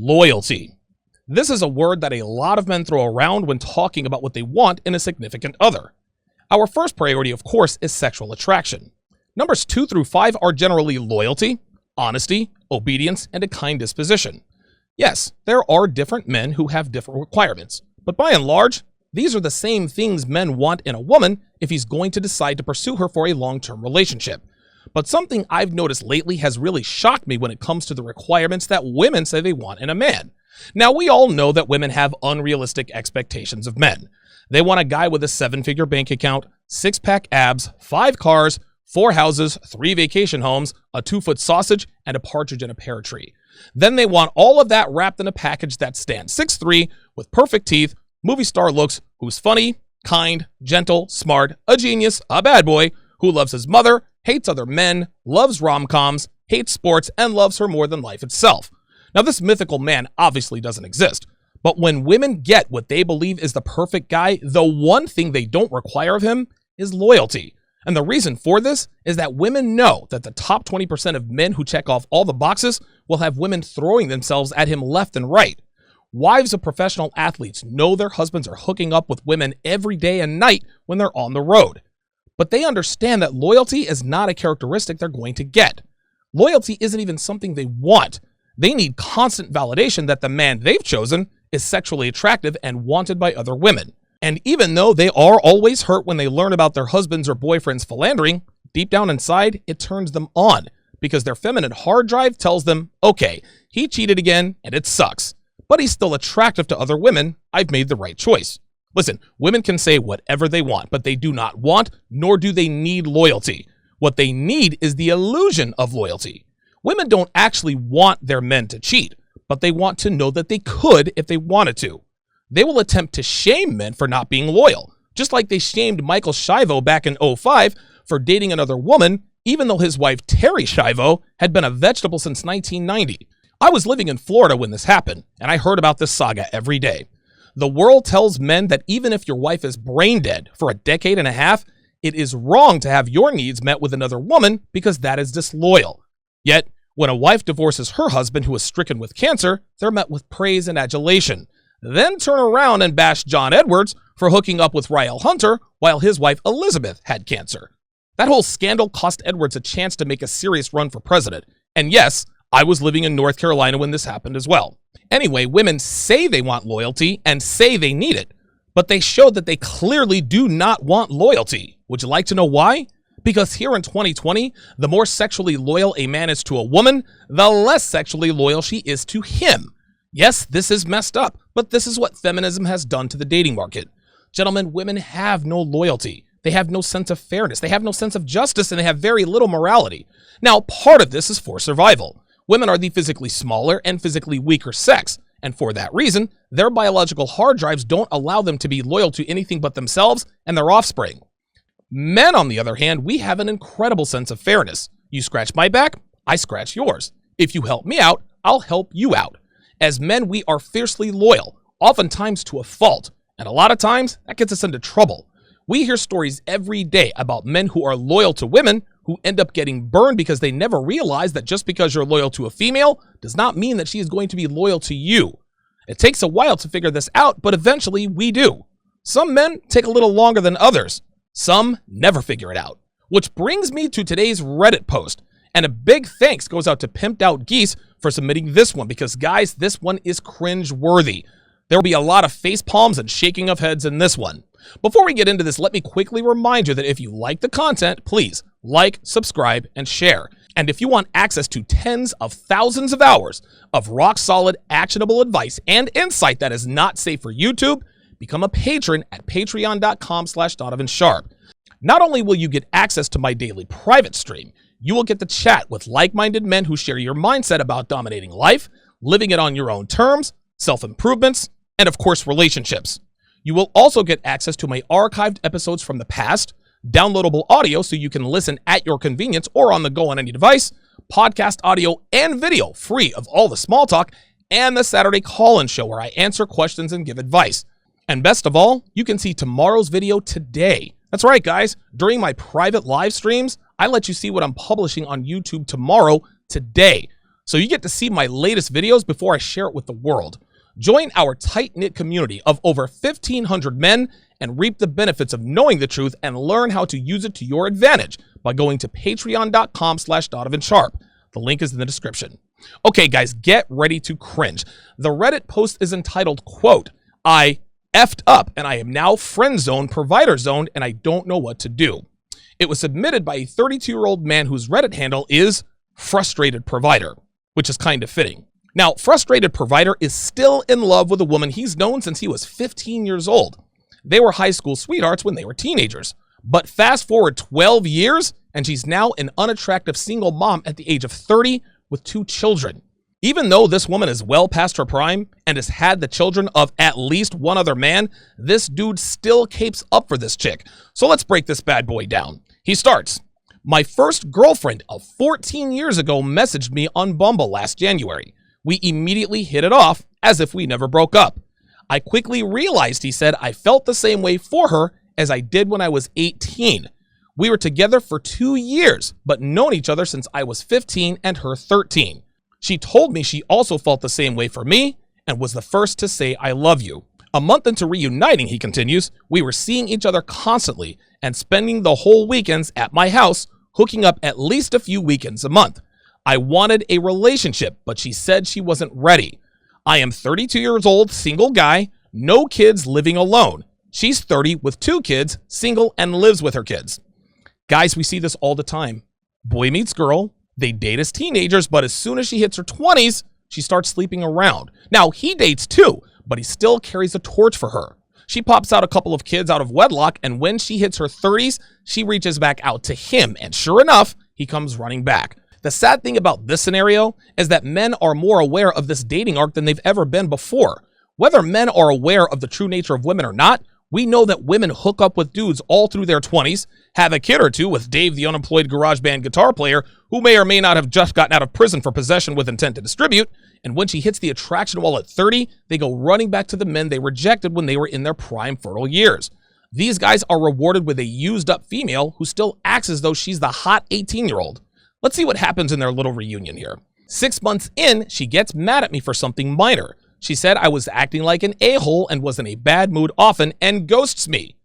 Loyalty. This is a word that a lot of men throw around when talking about what they want in a significant other. Our first priority, of course, is sexual attraction. Numbers 2 through 5 are generally loyalty, honesty, obedience, and a kind disposition. Yes, there are different men who have different requirements, but by and large, these are the same things men want in a woman if he's going to decide to pursue her for a long-term relationship. But something I've noticed lately has really shocked me when it comes to the requirements that women say they want in a man. Now, we all know that women have unrealistic expectations of men. They want a guy with a 7-figure bank account, 6-pack abs, 5 cars, 4 houses, 3 vacation homes, a 2-foot sausage, and a partridge in a pear tree. Then they want all of that wrapped in a package that stands 6'3", with perfect teeth, movie star looks, who's funny, kind, gentle, smart, a genius, a bad boy, who loves his mother, hates other men, loves rom-coms, hates sports, and loves her more than life itself. Now, this mythical man obviously doesn't exist, but when women get what they believe is the perfect guy, the one thing they don't require of him is loyalty. And the reason for this is that women know that the top 20% of men who check off all the boxes will have women throwing themselves at him left and right. Wives of professional athletes know their husbands are hooking up with women every day and night when they're on the road. But they understand that loyalty is not a characteristic they're going to get. Loyalty isn't even something they want. They need constant validation that the man they've chosen is sexually attractive and wanted by other women. And even though they are always hurt when they learn about their husbands or boyfriends philandering, deep down inside, it turns them on because their feminine hard drive tells them, okay, he cheated again and it sucks, but he's still attractive to other women. I've made the right choice. Listen, women can say whatever they want, but they do not want, nor do they need loyalty. What they need is the illusion of loyalty. Women don't actually want their men to cheat, but they want to know that they could if they wanted to. They will attempt to shame men for not being loyal, just like they shamed Michael Schiavo back in 2005 for dating another woman, even though his wife Terry Schiavo had been a vegetable since 1990. I was living in Florida when this happened, and I heard about this saga every day. The world tells men that even if your wife is brain dead for a decade and a half, it is wrong to have your needs met with another woman because that is disloyal. Yet, when a wife divorces her husband who is stricken with cancer, they're met with praise and adulation. Then turn around and bash John Edwards for hooking up with Rael Hunter while his wife Elizabeth had cancer. That whole scandal cost Edwards a chance to make a serious run for president. And yes, I was living in North Carolina when this happened as well. Anyway, women say they want loyalty and say they need it, but they show that they clearly do not want loyalty. Would you like to know why? Because here in 2020, the more sexually loyal a man is to a woman, the less sexually loyal she is to him. Yes, this is messed up, but this is what feminism has done to the dating market. Gentlemen, women have no loyalty. They have no sense of fairness. They have no sense of justice, and they have very little morality. Now, part of this is for survival. Women are the physically smaller and physically weaker sex, and for that reason, their biological hard drives don't allow them to be loyal to anything but themselves and their offspring. Men, on the other hand, we have an incredible sense of fairness. You scratch my back, I scratch yours. If you help me out, I'll help you out. As men, we are fiercely loyal, oftentimes to a fault, and a lot of times that gets us into trouble. We hear stories every day about men who are loyal to women who end up getting burned because they never realize that just because you're loyal to a female does not mean that she is going to be loyal to you. It takes a while to figure this out, but eventually we do. Some men take a little longer than others. Some never figure it out. Which brings me to today's Reddit post. And a big thanks goes out to Pimped Out Geese for submitting this one because, guys, this one is cringe-worthy. There will be a lot of face palms and shaking of heads in this one. Before we get into this, let me quickly remind you that if you like the content, please like, subscribe, and share. And if you want access to tens of thousands of hours of rock-solid, actionable advice and insight that is not safe for YouTube, become a patron at patreon.com/DonovanSharpe. Not only will you get access to my daily private stream, you will get to chat with like-minded men who share your mindset about dominating life, living it on your own terms, self-improvements, and of course, relationships. You will also get access to my archived episodes from the past, downloadable audio so you can listen at your convenience or on the go on any device, podcast audio and video free of all the small talk, and the Saturday call-in show where I answer questions and give advice. And best of all, you can see tomorrow's video today. That's right, guys. During my private live streams, I let you see what I'm publishing on YouTube tomorrow, today. so you get to see my latest videos before I share it with the world. Join our tight-knit community of over 1,500 men and reap the benefits of knowing the truth and learn how to use it to your advantage by going to patreon.com/DonovanSharpe. The link is in the description. Okay, guys, get ready to cringe. The Reddit post is entitled, quote, "I effed up and I am now friend zoned, provider zoned, and I don't know what to do." It was submitted by a 32-year-old man whose Reddit handle is Frustrated Provider, which is kind of fitting. Now, Frustrated Provider is still in love with a woman he's known since he was 15 years old. They were high school sweethearts when they were teenagers. But fast forward 12 years, and she's now an unattractive single mom at the age of 30 with 2 children. Even though this woman is well past her prime and has had the children of at least one other man, this dude still capes up for this chick. So let's break this bad boy down. He starts, "My first girlfriend of 14 years ago messaged me on Bumble last January. We immediately hit it off as if we never broke up. I quickly realized," he said, "I felt the same way for her as I did when I was 18. We were together for 2 years, but known each other since I was 15 and her 13. She told me she also felt the same way for me and was the first to say, 'I love you.' A month into reuniting," he continues, "we were seeing each other constantly and spending the whole weekends at my house, hooking up at least a few weekends a month. I wanted a relationship, but she said she wasn't ready. I am 32 years old, single guy, no kids, living alone. She's 30 with 2 kids, single, and lives with her kids." Guys, we see this all the time. Boy meets girl, they date as teenagers, but as soon as she hits her 20s, she starts sleeping around. Now, he dates too, but he still carries a torch for her. She pops out a couple of kids out of wedlock, and when she hits her 30s, she reaches back out to him, and sure enough, he comes running back. The sad thing about this scenario is that men are more aware of this dating arc than they've ever been before. Whether men are aware of the true nature of women or not, we know that women hook up with dudes all through their 20s, have a kid or two with Dave, the unemployed garage band guitar player, who may or may not have just gotten out of prison for possession with intent to distribute, and when she hits the attraction wall at 30, they go running back to the men they rejected when they were in their prime fertile years. These guys are rewarded with a used-up female who still acts as though she's the hot 18-year-old. Let's see what happens in their little reunion here. 6 months in, she gets mad at me for something minor. She said I was acting like an a-hole and was in a bad mood often and ghosts me.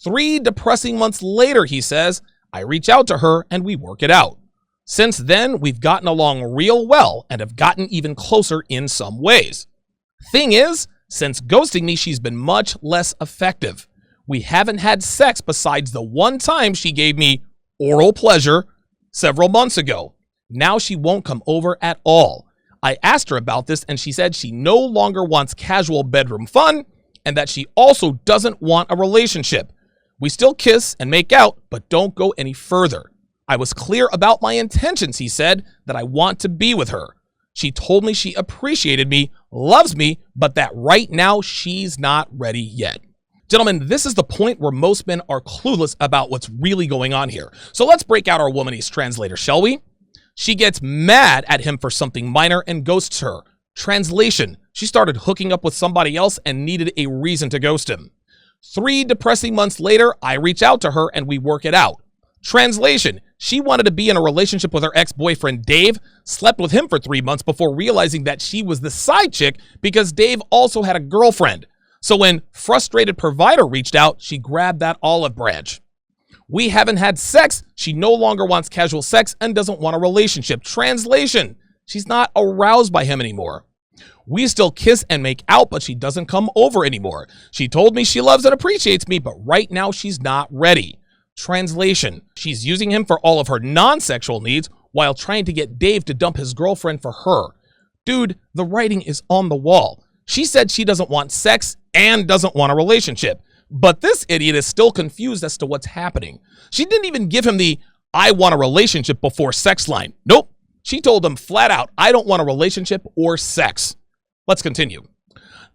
3 depressing months later, he says, I reach out to her and we work it out. Since then, we've gotten along real well and have gotten even closer in some ways. Thing is, since ghosting me, she's been much less effective. We haven't had sex besides the one time she gave me oral pleasure several months ago. Now she won't come over at all. I asked her about this and she said she no longer wants casual bedroom fun and that she also doesn't want a relationship. We still kiss and make out, but don't go any further. I was clear about my intentions, he said, that I want to be with her. She told me she appreciated me, loves me, but that right now she's not ready yet. Gentlemen, this is the point where most men are clueless about what's really going on here. So let's break out our womanese translator, shall we? She gets mad at him for something minor and ghosts her. Translation, she started hooking up with somebody else and needed a reason to ghost him. 3 depressing months later, I reach out to her and we work it out. Translation, she wanted to be in a relationship with her ex-boyfriend Dave, slept with him for 3 months before realizing that she was the side chick because Dave also had a girlfriend. So when Frustrated Provider reached out, she grabbed that olive branch. We haven't had sex. She no longer wants casual sex and doesn't want a relationship. Translation, she's not aroused by him anymore. We still kiss and make out, but she doesn't come over anymore. She told me she loves and appreciates me, but right now she's not ready. Translation, she's using him for all of her non-sexual needs while trying to get Dave to dump his girlfriend for her. Dude, the writing is on the wall. She said she doesn't want sex and doesn't want a relationship. But this idiot is still confused as to what's happening. She didn't even give him the I want a relationship before sex line. Nope. She told him flat out, I don't want a relationship or sex. Let's continue.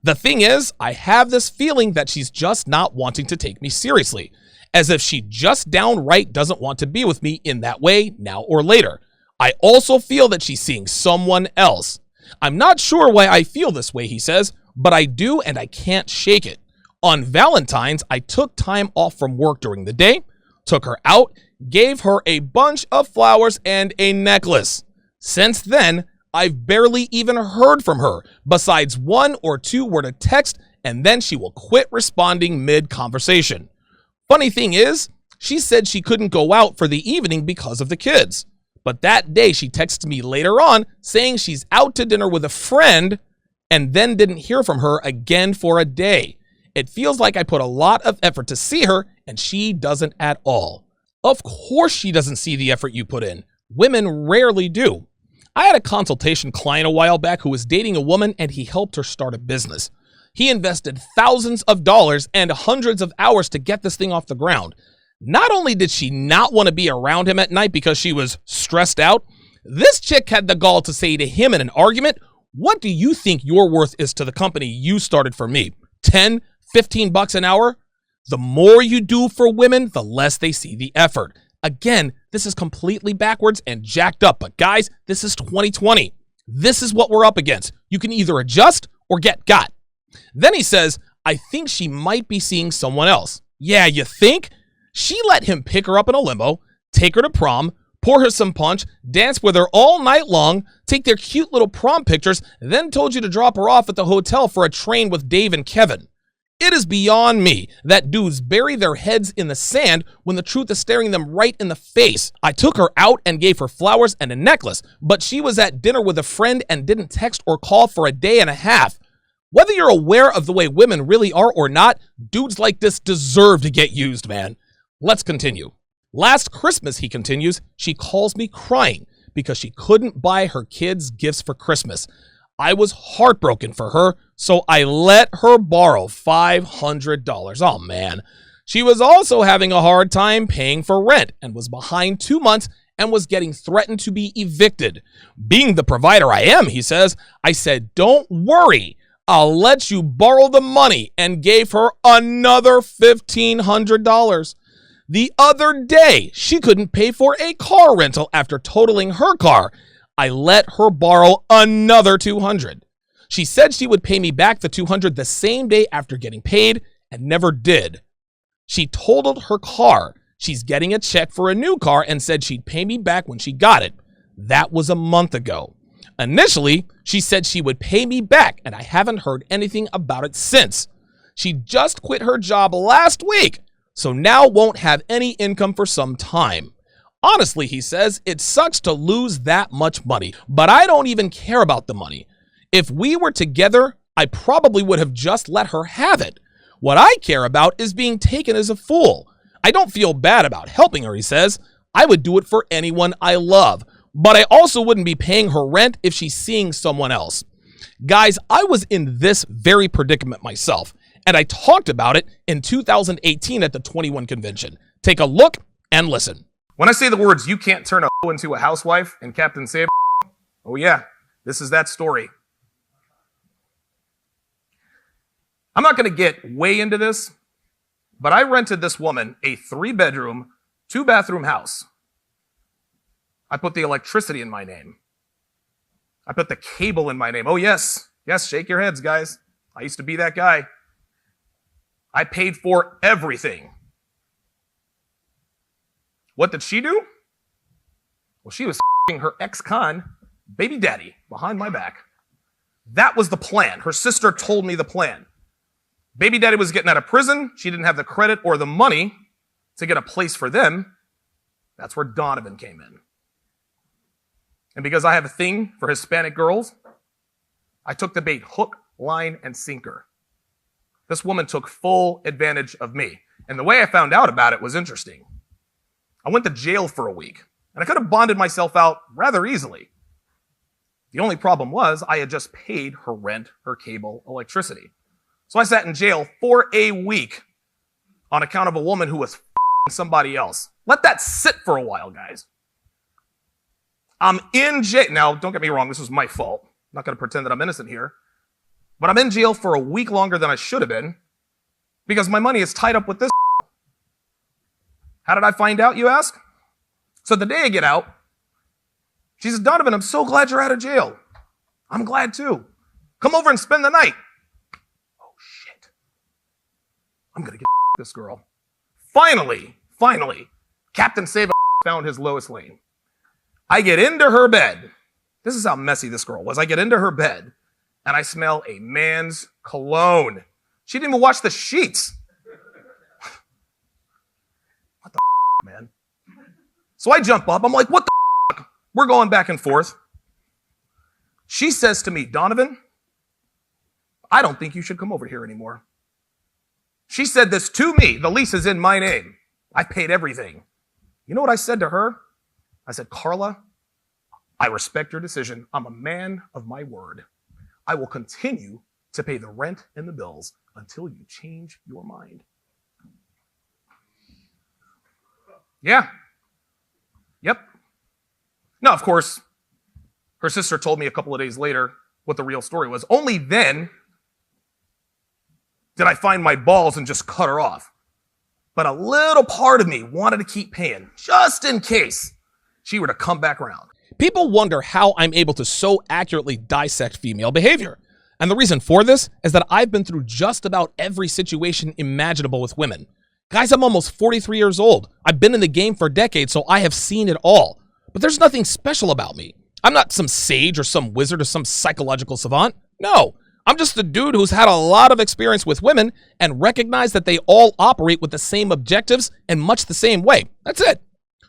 The thing is, I have this feeling that she's just not wanting to take me seriously, as if she just downright doesn't want to be with me in that way now or later. I also feel that she's seeing someone else. I'm not sure why I feel this way, he says, but I do and I can't shake it. On Valentine's, I took time off from work during the day, took her out, gave her a bunch of flowers and a necklace. Since then, I've barely even heard from her, besides 1 or 2 were to text, and then she will quit responding mid-conversation. Funny thing is, she said she couldn't go out for the evening because of the kids. But that day she texted me later on saying she's out to dinner with a friend and then didn't hear from her again for a day. It feels like I put a lot of effort to see her and she doesn't at all. Of course she doesn't see the effort you put in. Women rarely do. I had a consultation client a while back who was dating a woman and he helped her start a business. He invested thousands of dollars and hundreds of hours to get this thing off the ground. Not only did she not want to be around him at night because she was stressed out, this chick had the gall to say to him in an argument, "What do you think your worth is to the company you started for me? 10, 15 bucks an hour?" The more you do for women, the less they see the effort. Again, this is completely backwards and jacked up, but guys, this is 2020. This is what we're up against. You can either adjust or get got. Then he says, "I think she might be seeing someone else." Yeah, you think? She let him pick her up in a limo, take her to prom, pour her some punch, dance with her all night long, take their cute little prom pictures, then told you to drop her off at the hotel for a train with Dave and Kevin. It is beyond me that dudes bury their heads in the sand when the truth is staring them right in the face. I took her out and gave her flowers and a necklace, but she was at dinner with a friend and didn't text or call for a day and a half. Whether you're aware of the way women really are or not, dudes like this deserve to get used, man. Let's continue. Last Christmas, he continues, she calls me crying because she couldn't buy her kids gifts for Christmas. I was heartbroken for her, so I let her borrow $500. Oh man. She was also having a hard time paying for rent and was behind 2 months and was getting threatened to be evicted. Being the provider I am, he says, I said, "Don't worry, I'll let you borrow the money," and gave her another $1,500. The other day, she couldn't pay for a car rental after totaling her car. I let her borrow another $200. She said she would pay me back the $200 the same day after getting paid and never did. She totaled her car. She's getting a check for a new car and said she'd pay me back when she got it. That was a month ago. Initially, she said she would pay me back, and I haven't heard anything about it since. She just quit her job last week, so now won't have any income for some time. Honestly, he says, it sucks to lose that much money, but I don't even care about the money. If we were together, I probably would have just let her have it. What I care about is being taken as a fool. I don't feel bad about helping her, he says. I would do it for anyone I love, but I also wouldn't be paying her rent if she's seeing someone else. Guys, I was in this very predicament myself, and I talked about it in 2018 at the 21 convention. Take a look and listen. When I say the words, "You can't turn a into a housewife," and Captain Save, oh yeah, this is that story. I'm not going to get way into this, but I rented this woman a 3-bedroom, 2-bathroom house. I put the electricity in my name. I put the cable in my name. Oh yes, yes, shake your heads, guys. I used to be that guy. I paid for everything. What did she do? Well, she was her ex-con baby daddy behind my back. That was the plan. Her sister told me the plan. Baby daddy was getting out of prison. She didn't have the credit or the money to get a place for them. That's where Donovan came in. And because I have a thing for Hispanic girls, I took the bait hook, line, and sinker. This woman took full advantage of me. And the way I found out about it was interesting. I went to jail for a week, and I could have bonded myself out rather easily. The only problem was I had just paid her rent, her cable, electricity. So I sat in jail for a week on account of a woman who was somebody else. Let that sit for a while, guys. I'm in jail. Now, don't get me wrong, this was my fault. I'm not going to pretend that I'm innocent here. But I'm in jail for a week longer than I should have been because my money is tied up with this. How did I find out, you ask? So the day I get out, she says, "Donovan, I'm so glad you're out of jail." I'm glad too. Come over and spend the night. Oh shit. I'm going to get this girl. Finally, Captain Save found his Lois Lane. I get into her bed. This is how messy this girl was. I get into her bed and I smell a man's cologne. She didn't even wash the sheets. What the man? So I jump up. I'm like, what the We're going back and forth. She says to me, Donovan, I don't think you should come over here anymore. She said this to me. The lease is in my name. I paid everything. You know what I said to her? I said, Carla, I respect your decision. I'm a man of my word. I will continue to pay the rent and the bills until you change your mind. Yeah. Yep. Now, of course, her sister told me a couple of days later what the real story was. Only then did I find my balls and just cut her off. But a little part of me wanted to keep paying, just in case she were to come back around. People wonder how I'm able to so accurately dissect female behavior. And the reason for this is that I've been through just about every situation imaginable with women. Guys, I'm almost 43 years old. I've been in the game for decades, so I have seen it all. But there's nothing special about me. I'm not some sage or some wizard or some psychological savant. No, I'm just a dude who's had a lot of experience with women and recognized that they all operate with the same objectives and much the same way. That's it.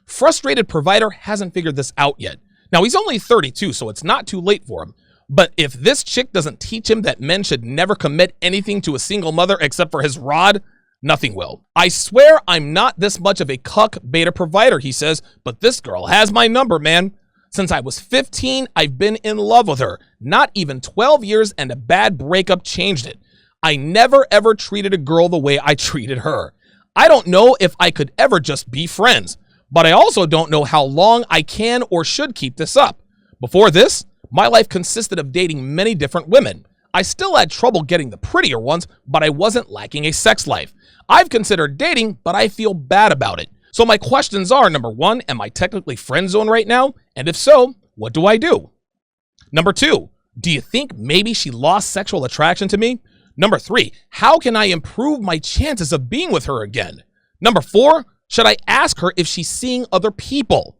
Frustrated Provider hasn't figured this out yet. Now, he's only 32, so it's not too late for him. But if this chick doesn't teach him that men should never commit anything to a single mother except for his rod, nothing will. I swear I'm not this much of a cuck beta provider, he says, but this girl has my number, man. Since I was 15, I've been in love with her. Not even 12 years, and a bad breakup changed it. I never ever treated a girl the way I treated her. I don't know if I could ever just be friends, but I also don't know how long I can or should keep this up. Before this, my life consisted of dating many different women. I still had trouble getting the prettier ones, but I wasn't lacking a sex life. I've considered dating, but I feel bad about it. So my questions are, number one, am I technically friend zone right now? And if so, what do I do? Number two, do you think maybe she lost sexual attraction to me? Number three, how can I improve my chances of being with her again? Number four, should I ask her if she's seeing other people?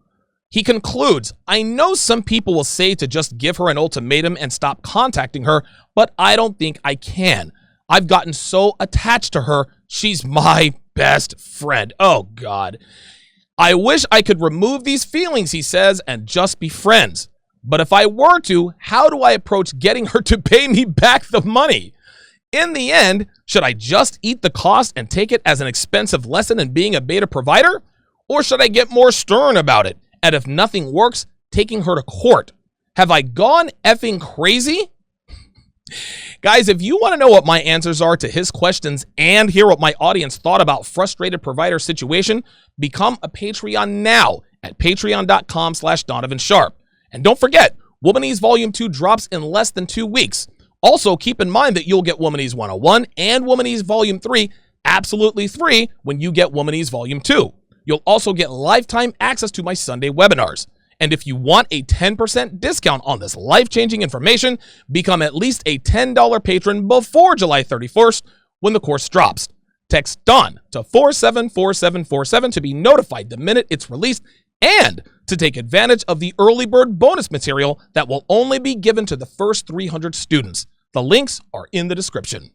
He concludes, I know some people will say to just give her an ultimatum and stop contacting her, but I don't think I can. I've gotten so attached to her. She's my best friend. Oh, God. I wish I could remove these feelings, he says, and just be friends. But if I were to, how do I approach getting her to pay me back the money? In the end, should I just eat the cost and take it as an expensive lesson in being a beta provider? Or should I get more stern about it? And if nothing works, taking her to court? Have I gone effing crazy? Guys, if you want to know what my answers are to his questions and hear what my audience thought about frustrated provider situation, become a Patreon now at patreon.com/Donovan Sharpe. And don't forget, Womanese Volume 2 drops in less than 2 weeks. Also, keep in mind that you'll get Womanese 101 and Womanese Volume 3 absolutely free when you get Womanese Volume 2. You'll also get lifetime access to my Sunday webinars. And if you want a 10% discount on this life-changing information, become at least a $10 patron before July 31st when the course drops. Text DON to 474747 to be notified the minute it's released and to take advantage of the early bird bonus material that will only be given to the first 300 students. The links are in the description.